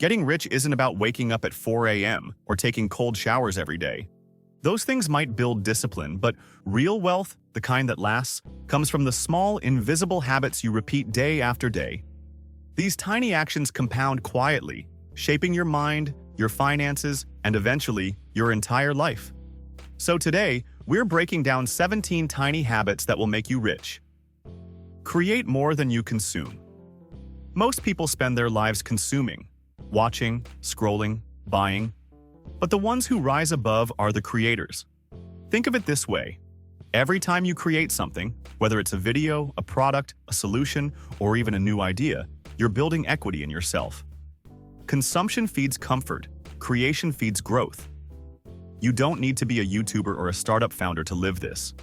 Getting rich isn't about waking up at 4 a.m. or taking cold showers every day. Those things might build discipline, but real wealth, the kind that lasts, comes from the small, invisible habits you repeat day after day. These tiny actions compound quietly, shaping your mind, your finances, and eventually, your entire life. So today, we're breaking down 17 tiny habits that will make you rich. Create more than you consume. Most people spend their lives consuming, watching, scrolling, buying. But the ones who rise above are the creators. Think of it this way. Every time you create something, whether it's a video, a product, a solution, or even a new idea, you're building equity in yourself. Consumption feeds comfort. Creation feeds growth. You don't need to be a YouTuber or a startup founder to live this.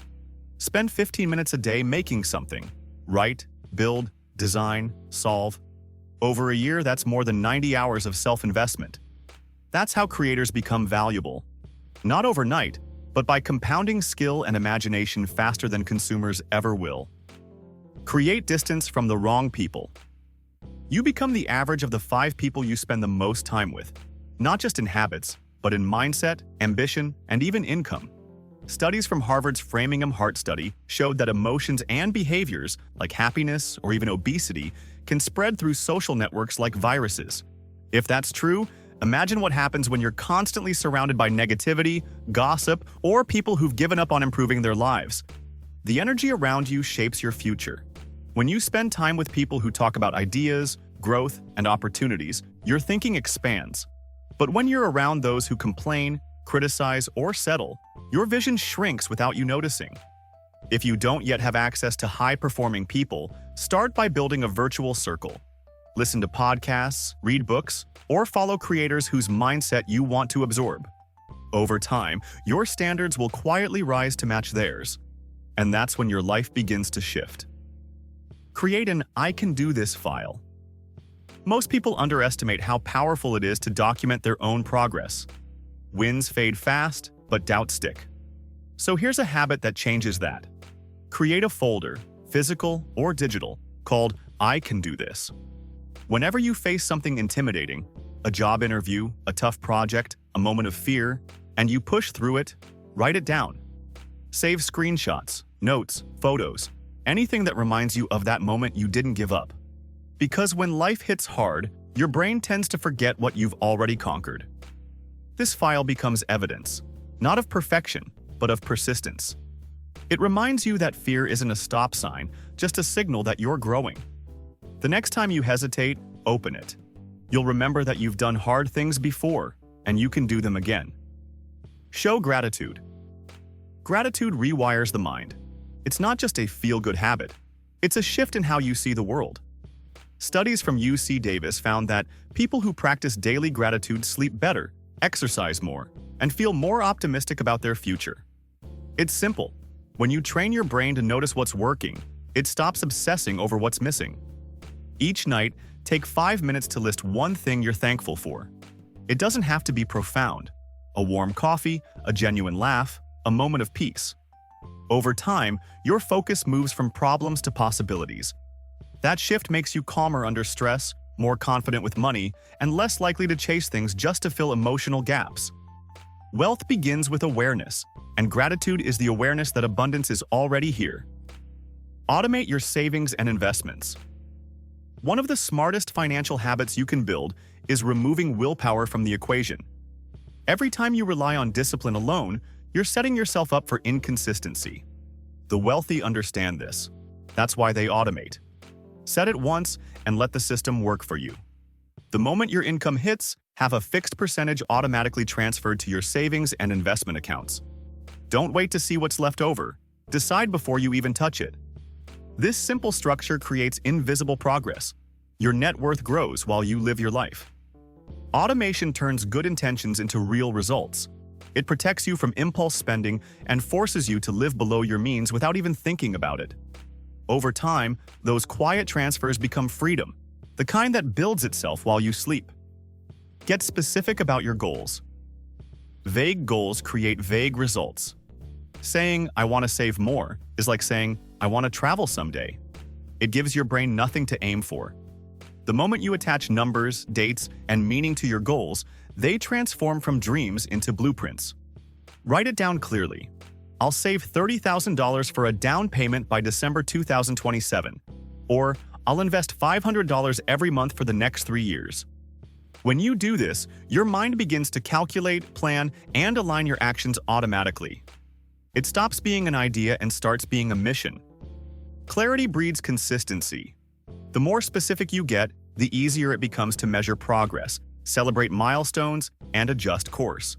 Spend 15 minutes a day making something. Write, build, design, solve. Over a year, that's more than 90 hours of self-investment. That's how creators become valuable. Not overnight, but by compounding skill and imagination faster than consumers ever will. Create distance from the wrong people. You become the average of the 5 people you spend the most time with, not just in habits, but in mindset, ambition, and even income. Studies from Harvard's Framingham Heart Study showed that emotions and behaviors, like happiness or even obesity, can spread through social networks like viruses. If that's true, imagine what happens when you're constantly surrounded by negativity, gossip, or people who've given up on improving their lives. The energy around you shapes your future. When you spend time with people who talk about ideas, growth, and opportunities, your thinking expands. But when you're around those who complain, criticize, or settle, your vision shrinks without you noticing. If you don't yet have access to high-performing people, start by building a virtual circle. Listen to podcasts, read books, or follow creators whose mindset you want to absorb. Over time, your standards will quietly rise to match theirs. And that's when your life begins to shift. Create an "I can do this" file. Most people underestimate how powerful it is to document their own progress. Wins fade fast, but doubts stick. So here's a habit that changes that. Create a folder, physical or digital, called "I can do this." Whenever you face something intimidating, a job interview, a tough project, a moment of fear, and you push through it, write it down. Save screenshots, notes, photos, anything that reminds you of that moment you didn't give up. Because when life hits hard, your brain tends to forget what you've already conquered. This file becomes evidence, not of perfection, but of persistence. It reminds you that fear isn't a stop sign, just a signal that you're growing. The next time you hesitate, open it. You'll remember that you've done hard things before, and you can do them again. Show gratitude. Gratitude rewires the mind. It's not just a feel-good habit. It's a shift in how you see the world. Studies from UC Davis found that people who practice daily gratitude sleep better, exercise more, and feel more optimistic about their future. It's simple. When you train your brain to notice what's working, it stops obsessing over what's missing. Each night, take 5 minutes to list one thing you're thankful for. It doesn't have to be profound. A warm coffee, a genuine laugh, a moment of peace. Over time, your focus moves from problems to possibilities. That shift makes you calmer under stress, more confident with money, and less likely to chase things just to fill emotional gaps. Wealth begins with awareness, and gratitude is the awareness that abundance is already here. Automate your savings and investments. One of the smartest financial habits you can build is removing willpower from the equation. Every time you rely on discipline alone, you're setting yourself up for inconsistency. The wealthy understand this. That's why they automate. Set it once and let the system work for you. The moment your income hits, have a fixed percentage automatically transferred to your savings and investment accounts. Don't wait to see what's left over. Decide before you even touch it. This simple structure creates invisible progress. Your net worth grows while you live your life. Automation turns good intentions into real results. It protects you from impulse spending and forces you to live below your means without even thinking about it. Over time, those quiet transfers become freedom, the kind that builds itself while you sleep. Get specific about your goals. Vague goals create vague results. Saying, "I want to save more," is like saying, "I want to travel someday." It gives your brain nothing to aim for. The moment you attach numbers, dates, and meaning to your goals, they transform from dreams into blueprints. Write it down clearly. I'll save $30,000 for a down payment by December 2027. Or, I'll invest $500 every month for the next 3 years. When you do this, your mind begins to calculate, plan, and align your actions automatically. It stops being an idea and starts being a mission. Clarity breeds consistency. The more specific you get, the easier it becomes to measure progress, celebrate milestones, and adjust course.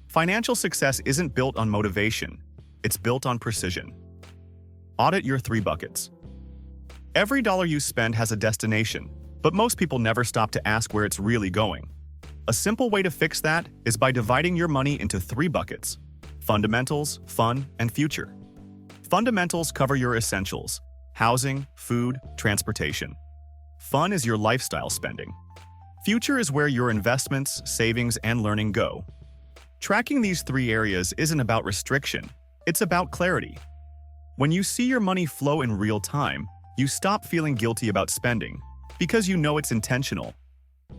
Financial success isn't built on motivation. It's built on precision. Audit your 3 buckets. Every dollar you spend has a destination, but most people never stop to ask where it's really going. A simple way to fix that is by dividing your money into 3 buckets: fundamentals, fun, and future. Fundamentals cover your essentials: housing, food, transportation. Fun is your lifestyle spending. Future is where your investments, savings, and learning go. Tracking these 3 areas isn't about restriction, it's about clarity. When you see your money flow in real time, you stop feeling guilty about spending, because you know it's intentional.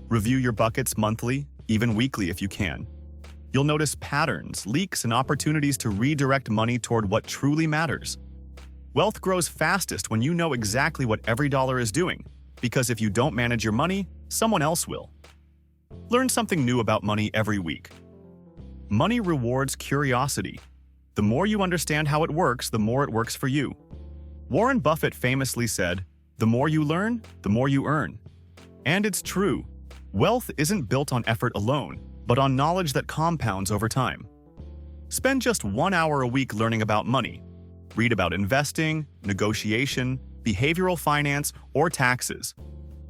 Review your buckets monthly, even weekly if you can. You'll notice patterns, leaks, and opportunities to redirect money toward what truly matters. Wealth grows fastest when you know exactly what every dollar is doing, because if you don't manage your money, someone else will. Learn something new about money every week. Money rewards curiosity. The more you understand how it works, the more it works for you. Warren Buffett famously said, "The more you learn, the more you earn." And it's true. Wealth isn't built on effort alone, but on knowledge that compounds over time. Spend just 1 hour a week learning about money. Read about investing, negotiation, behavioral finance, or taxes.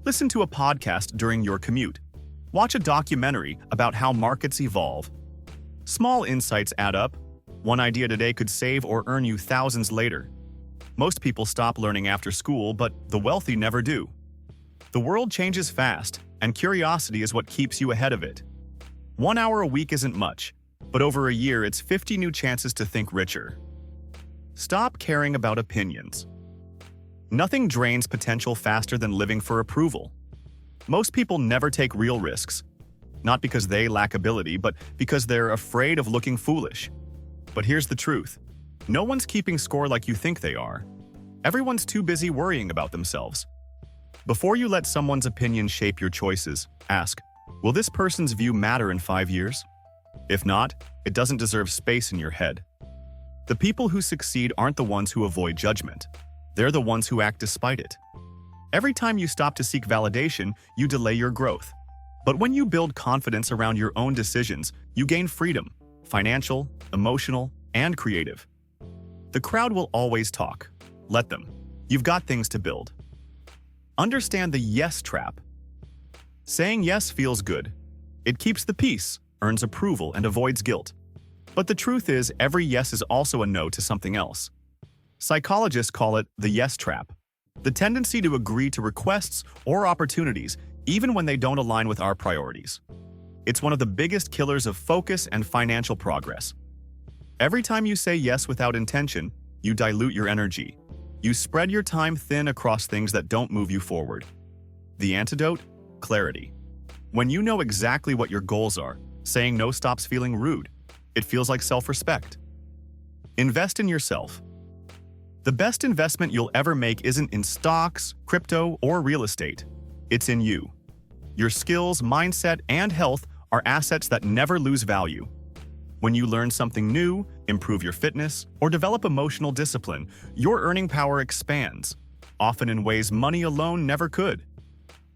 Listen to a podcast during your commute. Watch a documentary about how markets evolve. Small insights add up. One idea today could save or earn you thousands later. Most people stop learning after school, but the wealthy never do. The world changes fast, and curiosity is what keeps you ahead of it. 1 hour a week isn't much, but over a year it's 50 new chances to think richer. Stop caring about opinions. Nothing drains potential faster than living for approval. Most people never take real risks, not because they lack ability, but because they're afraid of looking foolish. But here's the truth. No one's keeping score like you think they are. Everyone's too busy worrying about themselves. Before you let someone's opinion shape your choices, ask, will this person's view matter in 5 years? If not, it doesn't deserve space in your head. The people who succeed aren't the ones who avoid judgment. They're the ones who act despite it. Every time you stop to seek validation, you delay your growth. But when you build confidence around your own decisions, you gain freedom, financial, emotional, and creative. The crowd will always talk. Let them. You've got things to build. Understand the yes trap. Saying yes feels good. It keeps the peace, earns approval, and avoids guilt. But the truth is, every yes is also a no to something else. Psychologists call it the yes trap, the tendency to agree to requests or opportunities even when they don't align with our priorities. It's one of the biggest killers of focus and financial progress. Every time you say yes without intention, you dilute your energy. You spread your time thin across things that don't move you forward. The antidote? Clarity. When you know exactly what your goals are, saying no stops feeling rude. It feels like self-respect. Invest in yourself. The best investment you'll ever make isn't in stocks, crypto, or real estate. It's in you. Your skills, mindset, and health are assets that never lose value. When you learn something new, improve your fitness, or develop emotional discipline, your earning power expands, often in ways money alone never could.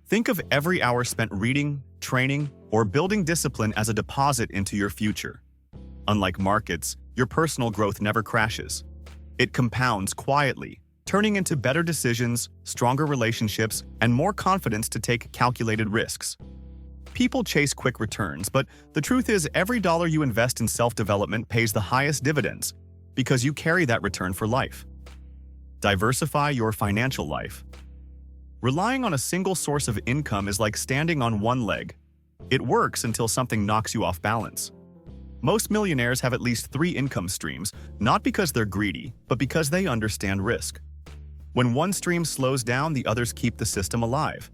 Think of every hour spent reading, training, or building discipline as a deposit into your future. Unlike markets, your personal growth never crashes. It compounds quietly, turning into better decisions, stronger relationships, and more confidence to take calculated risks. People chase quick returns, but the truth is every dollar you invest in self-development pays the highest dividends because you carry that return for life. Diversify your financial life. Relying on a single source of income is like standing on one leg. It works until something knocks you off balance. Most millionaires have at least 3 income streams, not because they're greedy, but because they understand risk. When one stream slows down, the others keep the system alive.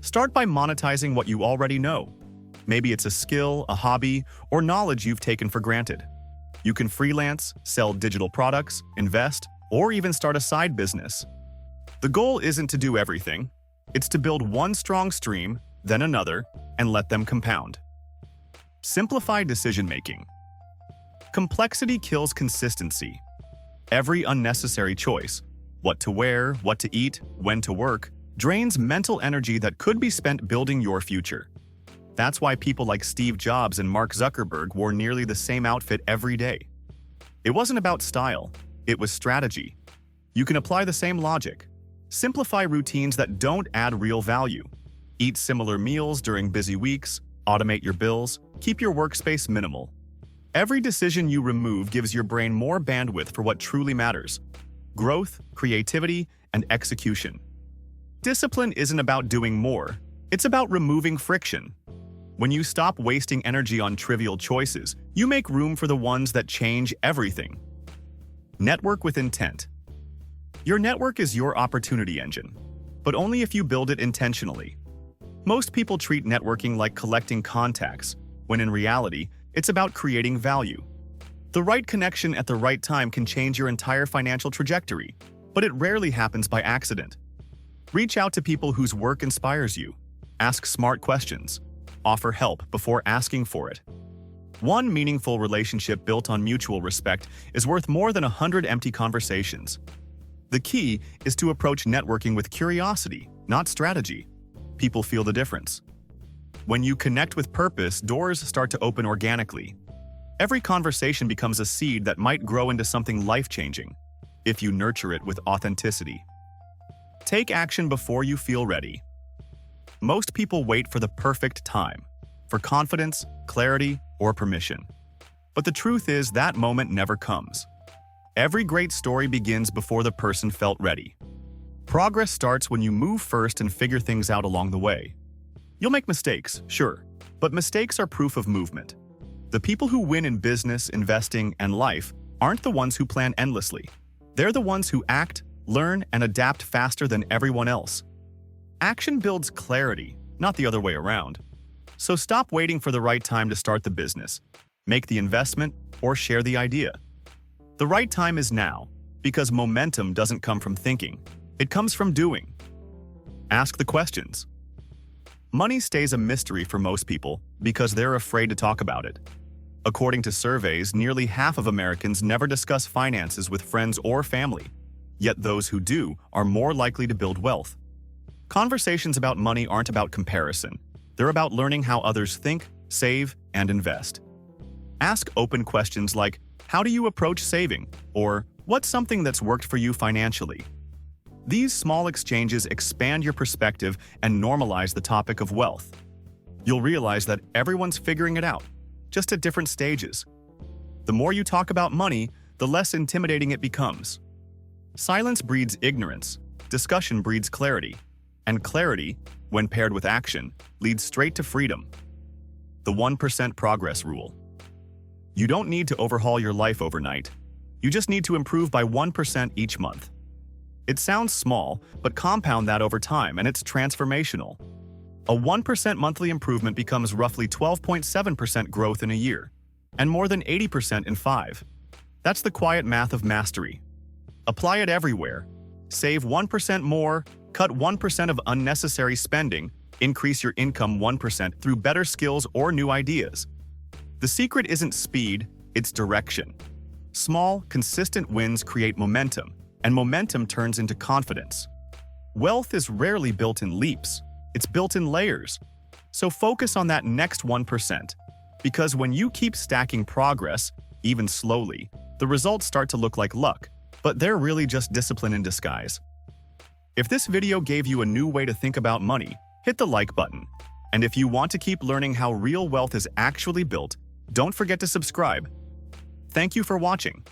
Start by monetizing what you already know. Maybe it's a skill, a hobby, or knowledge you've taken for granted. You can freelance, sell digital products, invest, or even start a side business. The goal isn't to do everything. It's to build one strong stream, then another, and let them compound. Simplify decision-making. Complexity kills consistency. Every unnecessary choice, what to wear, what to eat, when to work, drains mental energy that could be spent building your future. That's why people like Steve Jobs and Mark Zuckerberg wore nearly the same outfit every day. It wasn't about style, it was strategy. You can apply the same logic. Simplify routines that don't add real value. Eat similar meals during busy weeks, automate your bills, keep your workspace minimal. Every decision you remove gives your brain more bandwidth for what truly matters: growth, creativity, and execution. Discipline isn't about doing more, it's about removing friction. When you stop wasting energy on trivial choices, you make room for the ones that change everything. Network with intent. Your network is your opportunity engine, but only if you build it intentionally. Most people treat networking like collecting contacts, when in reality, it's about creating value. The right connection at the right time can change your entire financial trajectory, but it rarely happens by accident. Reach out to people whose work inspires you. Ask smart questions. Offer help before asking for it. One meaningful relationship built on mutual respect is worth more than 100 empty conversations. The key is to approach networking with curiosity, not strategy. People feel the difference. When you connect with purpose, doors start to open organically. Every conversation becomes a seed that might grow into something life-changing, if you nurture it with authenticity. Take action before you feel ready. Most people wait for the perfect time, for confidence, clarity, or permission. But the truth is that moment never comes. Every great story begins before the person felt ready. Progress starts when you move first and figure things out along the way. You'll make mistakes, sure, but mistakes are proof of movement. The people who win in business, investing, and life aren't the ones who plan endlessly. They're the ones who act, learn, and adapt faster than everyone else. Action builds clarity, not the other way around. So stop waiting for the right time to start the business, make the investment, or share the idea. The right time is now, because momentum doesn't come from thinking. It comes from doing. Ask the questions. Money stays a mystery for most people because they're afraid to talk about it. According to surveys, nearly half of Americans never discuss finances with friends or family. Yet those who do are more likely to build wealth. Conversations about money aren't about comparison. They're about learning how others think, save, and invest. Ask open questions like, how do you approach saving? Or, what's something that's worked for you financially? These small exchanges expand your perspective and normalize the topic of wealth. You'll realize that everyone's figuring it out, just at different stages. The more you talk about money, the less intimidating it becomes. Silence breeds ignorance, discussion breeds clarity, and clarity, when paired with action, leads straight to freedom. The 1% progress rule. You don't need to overhaul your life overnight. You just need to improve by 1% each month. It sounds small, but compound that over time and it's transformational. A 1% monthly improvement becomes roughly 12.7% growth in a year, and more than 80% in 5. That's the quiet math of mastery. Apply it everywhere. Save 1% more, cut 1% of unnecessary spending, increase your income 1% through better skills or new ideas. The secret isn't speed, it's direction. Small, consistent wins create momentum, and momentum turns into confidence. Wealth is rarely built in leaps, it's built in layers. So focus on that next 1%, because when you keep stacking progress, even slowly, the results start to look like luck, but they're really just discipline in disguise. If this video gave you a new way to think about money, hit the like button. And if you want to keep learning how real wealth is actually built, don't forget to subscribe. Thank you for watching.